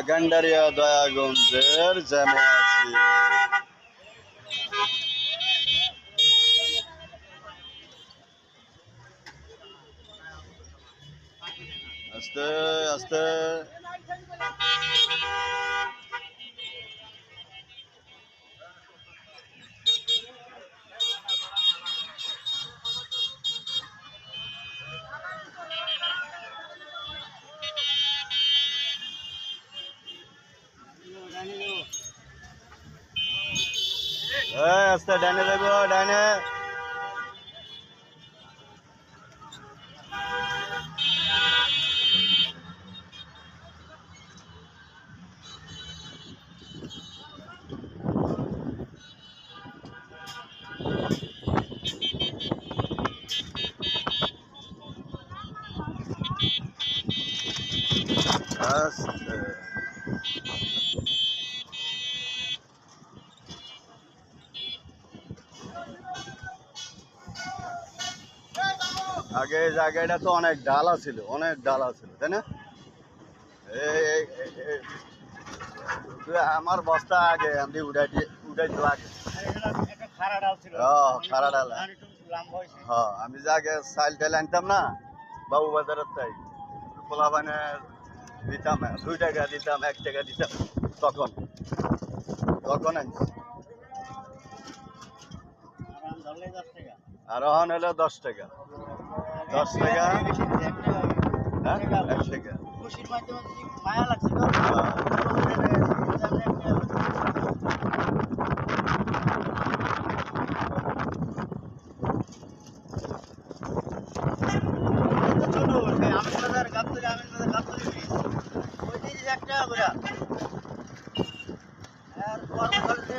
গান্ডারিয়া দয়াগঞ্জের জ্যামে আছি। আস্তে আস্তে আস্তে ডাইনে যাইব, ডাইনে। আস্তে আগে এই জায়গাটা তো অনেক ডালা ছিল, অনেক ডালা ছিল, তাই না? তুই আমার বস্তা আগে আমি উঠাইতে লাগে। খারা ডাল। হ্যাঁ, আমি যে আগে চাইল টাইল আনতাম না বাবু বাজারের তাই, পোলা বানে দিতাম 2 টাকা দিতাম, 1 টাকা দিতাম, তখন আনছি। আর এখন হলো 10 টাকা, 10 টাকা, হ্যাঁ 1 টাকা। খুশির মাধ্যমে মায়া লাগছে।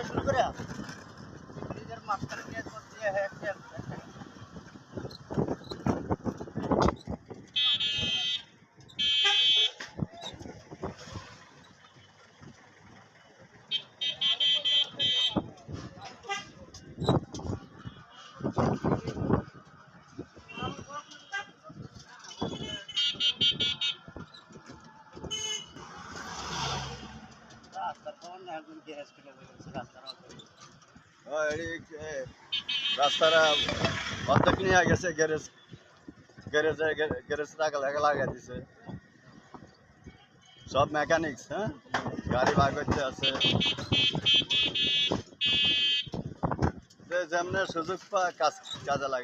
শুরু করে মাঝখানে রাস্তাটা অর্ধেক নিয়ে গেছে, গ্যারেজ লাগাই দিছে সব মেকানিক্স। হ্যাঁ, গাড়ি বার করতে আছে, যেমন সুযোগ পা কাজে লাগে।